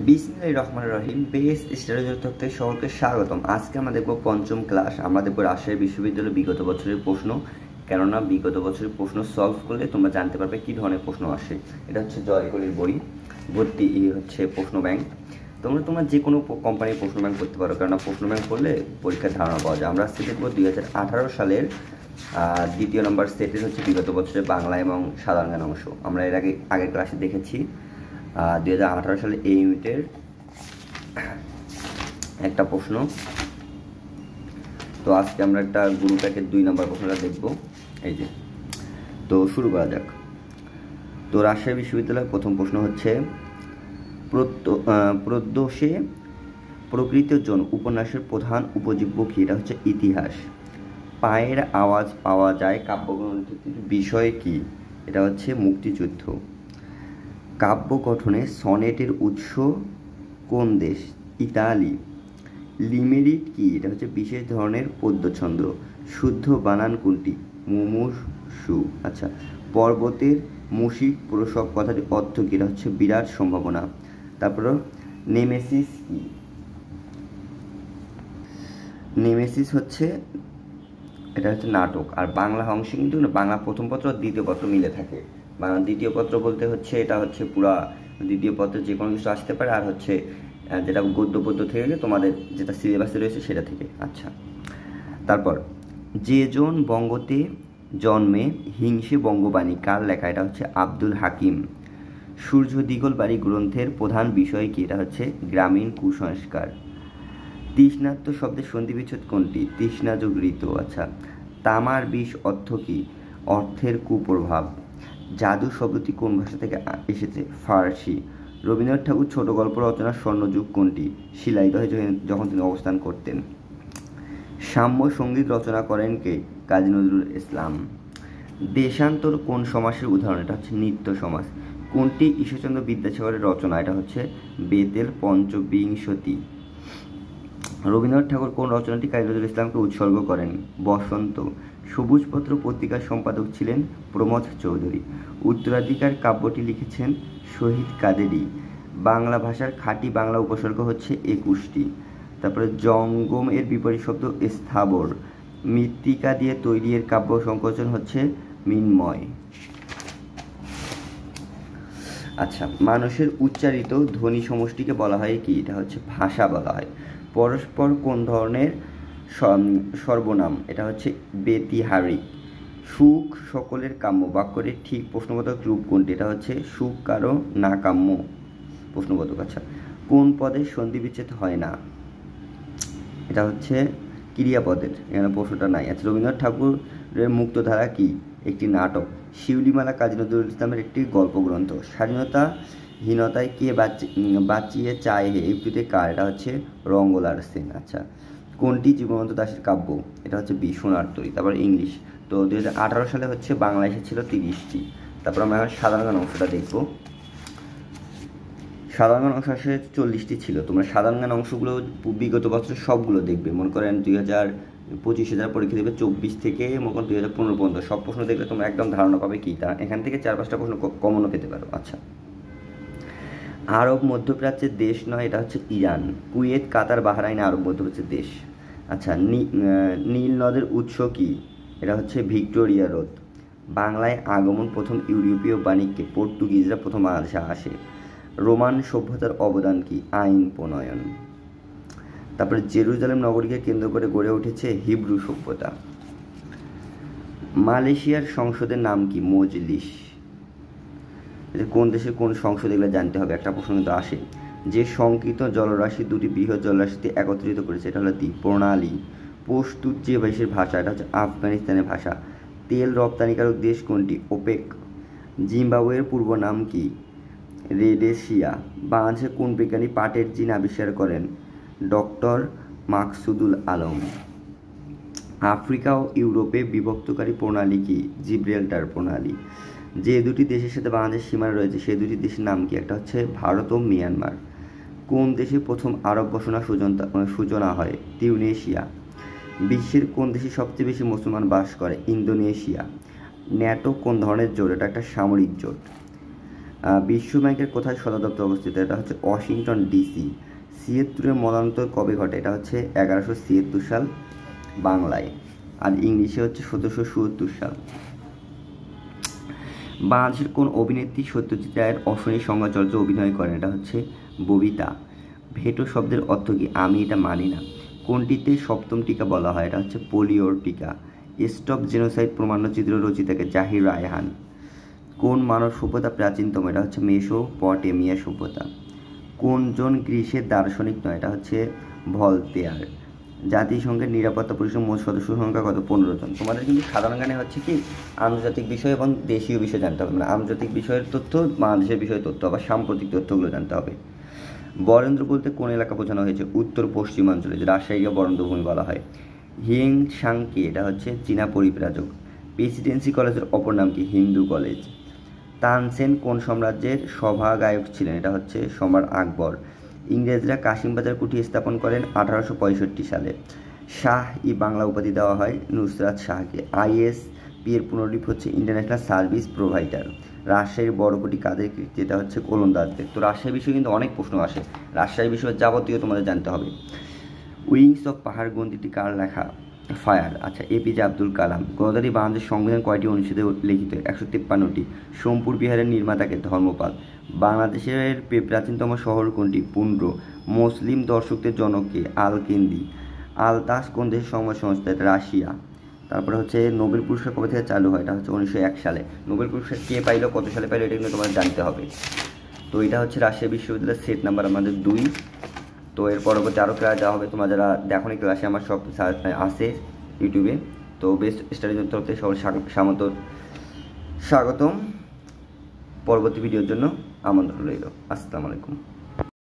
বিসমিল্লাহির রহমানির রহিম। Base study তথ্যে সকলকে স্বাগতম। আজকে আমরা দেখব পঞ্চম ক্লাস। আমরা দেখব রাজশাহী বিশ্ববিদ্যালয়ের বিগত বছরের প্রশ্ন, কেননা বিগত বছরের প্রশ্ন সলভ করলে তোমরা জানতে পারবে কী ধরনের প্রশ্ন আসে। এটা হচ্ছে জয়কলির বই ভর্তি হচ্ছে প্রশ্ন ব্যাংক। তোমরা যে কোনো কোম্পানির প্রশ্ন ব্যাংক করতে পারো, কেননা প্রশ্ন ব্যাংক করলে পরীক্ষার ধারণা পাওয়া যায়। আমরা আজকে দেখব 2018 সালের দ্বিতীয় নম্বর সেটের হচ্ছে বিগত বছরের বাংলা এবং সাধারণ জ্ঞান অংশ। আমরা এর আগের ক্লাসে দেখেছি 2018 সালে এই ইউনিটের একটা প্রশ্ন। তো আজকে আমরা একটা গুরু প্যাকের 2 নম্বর প্রশ্নটা দেখব। এই যে, তো শুরু করা যাক। তো রাজশাহী বিশ্ববিদ্যালয়ের প্রথম প্রশ্ন হচ্ছে প্রদোষে প্রকৃতির জন্য উপন্যাসের প্রধান উপজীব্য কি? এটা হচ্ছে ইতিহাস। পায়ের আওয়াজ পাওয়া যায় কাব্যগ্রন্থটির বিষয় কি? এটা হচ্ছে মুক্তিযুদ্ধ। কাব্য গঠনে সনেটের উৎস কোন দেশ? ইতালি। লিমেরিট কি? এটা হচ্ছে বিশেষ ধরনের পদ্যছন্দ। শুদ্ধ বানান কোনটি? মুমূর্ষু। আচ্ছা, পর্বতের মুশিক প্রসব কথাটির অর্থ কি? এটা হচ্ছে বিরাট সম্ভাবনা। তারপর নেমেসিস কি? নেমেসিস হচ্ছে এটা হচ্ছে নাটক। আর বাংলা অংশে কিন্তু বাংলা প্রথম পত্র আর দ্বিতীয় পত্র মিলে থাকে। বাংলা দ্বিতীয় পত্র বলতে হচ্ছে এটা হচ্ছে পুরা দ্বিতীয় পত্রে যে কোনো কিছু আসতে পারে, আর হচ্ছে যেটা গদ্য পদ্য থেকে গেলে তোমাদের যেটা সিলেবাসে রয়েছে সেটা থেকে। আচ্ছা, তারপর যেজন বঙ্গতে জন্মে হিংসে বঙ্গবাণী কার লেখা? এটা হচ্ছে আব্দুল হাকিম। সূর্য দিগল বাড়ি গ্রন্থের প্রধান বিষয় কি? এটা হচ্ছে গ্রামীণ কুসংস্কার। তৃষ্ণার্ত শব্দের সন্ধি বিচ্ছেদ কোনটি? তৃষ্ণা যোগ ঋতু। আচ্ছা, তামার বিষ অর্থ কি? অর্থের কুপ্রভাব। জাদু শব্দটি কোন ভাষা থেকে এসেছে? ফার্সি। রবীন্দ্রনাথ ঠাকুর ছোট গল্প রচনার স্বর্ণযুগ কোনটি? শিলাইদহে যখন তিনি অবস্থান করতেন। সাম্য সঙ্গীত রচনা করেন কে? কাজী নজরুল ইসলাম। দেশান্তর কোন সমাসের উদাহরণ? এটা হচ্ছে নিত্য সমাস। কোনটি ঈশ্বরচন্দ্র বিদ্যাসাগরের রচনা? এটা হচ্ছে বেতেল পঞ্চবিংশতি। রবীন্দ্রনাথ ঠাকুর কোন রচনাটি কাজী নজরুল ইসলামকে উৎসর্গ করেন? বসন্ত। সবুজপত্র পত্রিকার সম্পাদক ছিলেন প্রমথ চৌধুরী। উত্তরাধিকার কাব্যটি লিখেছেন শহীদ কাদেরী। বাংলা ভাষার খাঁটি বাংলা উপসর্গ হচ্ছে 21টি। তারপরে জঙ্গম এর বিপরীত শব্দ স্থাবর। মৃত্তিকা দিয়ে তৈরি এর কাব্য সংকোচন হচ্ছে মৃন্ময়। আচ্ছা, মানুষের উচ্চারিত ধ্বনি সমষ্টিকে বলা হয় কি? এটা হচ্ছে ভাষা বলা হয়। পরস্পর কোন ধরনের সর্বনাম? এটা হচ্ছে ব্যতিহারিক। সুখ সকলের কাম্য বাক্যটির ঠিক প্রশ্নবোধক রূপ কোনটি? এটা হচ্ছে সুখ কারো না কাম্য প্রশ্নবোধক। আচ্ছা, কোন পদের সন্ধি বিচ্ছেদ হয় না? এটা হচ্ছে ক্রিয়াপদের, এখানে প্রশ্নটা নাই। আচ্ছা, রবীন্দ্রনাথ ঠাকুরের মুক্তধারা কি? একটি নাটক। শিউলিমালা কাজী নজরুল ইসলামের একটি গল্পগ্রন্থ। স্বাধীনতাহীনতায় কে বাঁচিয়ে চায় হে এই কৃতি কার? এটা হচ্ছে রঙ্গলার সেন। আচ্ছা, কোনটি জীবনানন্দ দাশের কাব্য? এটা হচ্ছে সোনার তরী। তারপর ইংলিশ। তো 2018 সালে হচ্ছে বাংলা এসেছিল 30টি। তারপর আমরা এখন সাধারণ জ্ঞান অংশটা দেখব। সাধারণ জ্ঞান অংশ আসলে 40টি ছিল। তোমরা সাধারণ জ্ঞান অংশগুলো বিগত বছর সবগুলো দেখবে। মনে করেন 2025 যারা পরীক্ষা দেবে 24 থেকে মনে করেন 2015 পর্যন্ত সব প্রশ্ন দেখলে তোমরা একদম ধারণা পাবে কি তা। এখান থেকে 4-5টা প্রশ্ন কমনও পেতে পারো। আচ্ছা, আরব মধ্যপ্রাচ্যের দেশ নয়, এটা হচ্ছে ইরান। কুয়েত, কাতার, বাহরাইন আরব মধ্যপ্রাচ্যের দেশ। আচ্ছা, নীল নদের উৎস কি? এটা হচ্ছে ভিক্টোরিয়া হ্রদ। বাংলায় আগমন প্রথম ইউরোপীয় বাণিজ্যে পর্তুগিজরা প্রথম বাংলাদেশে আসে। রোমান সভ্যতার অবদান কি? আইন প্রণয়ন। তারপরে জেরুজালেম নগরীকে কেন্দ্র করে গড়ে উঠেছে হিব্রু সভ্যতা। মালয়েশিয়ার সংসদের নাম কি? মজলিস। কোন দেশের কোন সংসদ এগুলো জানতে হবে, একটা প্রশ্ন কিন্তু আসে। যে সংকীর্ণ জলরাশি দুটি বৃহৎ জলরাশিতে একত্রিত করেছে এটা হলো দ্বীপ প্রণালী। পশতু যে দেশের ভাষা? এটা হচ্ছে আফগানিস্তানের ভাষা। তেল রপ্তানিকারক দেশ কোনটি? ওপেক। জিম্বাবুয়ের পূর্ব নাম কি? রেডেসিয়া। বাংলাদেশের কোন বিজ্ঞানী পাটের জিন আবিষ্কার করেন? ডক্টর মাকসুদুল আলম। আফ্রিকা ও ইউরোপে বিভক্তকারী প্রণালী কি? জিব্রাল্টার প্রণালী। যে দুটি দেশের সাথে বাংলাদেশ সীমানা রয়েছে সেই দুটি দেশের নাম কি? একটা হচ্ছে ভারত ও মিয়ানমার। কোন দেশে প্রথম আরব বসনা সূচনা হয়? তিউনেশিয়া। বিশ্বের কোন দেশে সবচেয়ে বেশি মুসলমান বাস করে? ইন্দোনেশিয়া। ন্যাটো কোন ধরনের জোট? এটা একটা সামরিক জোট। বিশ্ব ব্যাংকের কোথায় সদর দপ্তর অবস্থিত? এটা হচ্ছে ওয়াশিংটন ডিসি। ৭৬-এর মতান্তর কবে ঘটে? এটা হচ্ছে 1176 সাল বাংলায়, আর ইংলিশে হচ্ছে 1777 সাল। বাংলাদেশের কোন অভিনেত্রী সত্যজিৎ রায়ের অশনি সংজ্ঞা চলচ্চিত্রে অভিনয় করেন? এটা হচ্ছে ববিতা। ভেটো শব্দের অর্থ কি? আমি এটা মানি না। কোনটিতে সপ্তম টিকা বলা হয়? এটা হচ্ছে পোলিওর টিকা। স্টপ জেনোসাইড প্রমাণচিত্র রচিতাকে? জাহির রায়হান। কোন মানব সভ্যতা প্রাচীনতম? এটা হচ্ছে মেসোপটেমিয়া সভ্যতা। কোনজন গ্রিসের দার্শনিক নয়? এটা হচ্ছে ভলতেয়ার। জাতিসংঘের নিরাপত্তা পরিষদের মোট সদস্য সংখ্যা কত? 15 জন। তোমাদের কিন্তু সাধারণ জ্ঞানে হচ্ছে কি আন্তর্জাতিক বিষয় এবং দেশীয় বিষয় জানতে হবে, মানে আন্তর্জাতিক বিষয়ের তথ্য, বাংলাদেশের বিষয়ের তথ্য, আবার সাম্প্রতিক তথ্যগুলো জানতে হবে। বরেন্দ্র বলতে কোন এলাকা বোঝানো হয়েছে? উত্তর পশ্চিমাঞ্চলে, যে রাজশাহীকে বরেন্দ্রভূমি বলা হয়। হিং সাংকি, এটা হচ্ছে চীনা পরিব্রাজক। প্রেসিডেন্সি কলেজের অপর নাম কি? হিন্দু কলেজ। তানসেন কোন সাম্রাজ্যের সভাগায়ক ছিলেন? এটা হচ্ছে সম্রাট আকবর। ইংরেজরা কাশিমবাজার কুঠি স্থাপন করেন 1865 সালে। শাহ ই বাংলা উপাধি দেওয়া হয় নুসরাত শাহকে। ISP এর পুনরূপ হচ্ছে ইন্টারন্যাশনাল সার্ভিস প্রোভাইডার। রাজশাহীর বড়কুটি কাদের? যেটা হচ্ছে গোলন্দাজদের। তো রাজশাহী বিষয়ে কিন্তু অনেক প্রশ্ন আসে, রাজশাহী বিষয়ের যাবতীয় তোমাদের জানতে হবে। উইংস অফ পাহাড় গ্রন্থিটি কার লেখা? ফায়ার। আচ্ছা, APJ আব্দুল কালাম। গণতান্ত্রিক বাংলাদেশ সংবিধান কয়টি অনুচ্ছেদে লিখিত? 153টি। সোমপুর বিহারের নির্মাতাকে? ধর্মপাল। বাংলাদেশের প্রাচীনতম শহর কোনটি? পুন্ড্র। মুসলিম দর্শকদের জনককে? আল-কিন্দি। আলতাস কোন দেশের সংবাদ সংস্থা? রাশিয়া। তারপরে হচ্ছে নোবেল পুরস্কার কবে থেকে চালু হয়? এটা হচ্ছে 1901 সালে। নোবেল পুরস্কার কে পাইলো, কত সালে পাইলো, এটা কিন্তু তোমাদের জানতে হবে। তো এটা হচ্ছে রাজশাহী বিশ্ববিদ্যালয়ের সেট নাম্বার আমাদের 2। তো এর পরবর্তী আরও ক্লাস দেওয়া হবে। তোমরা যারা দেখোনি ক্লাসে আমার সব আছে ইউটিউবে। তো বেস্ট স্টাডিজের তরফ থেকে সকল স্বাগতম। পরবর্তী ভিডিওর জন্য আমন্ত্রণ রইল। আসসালামু আলাইকুম।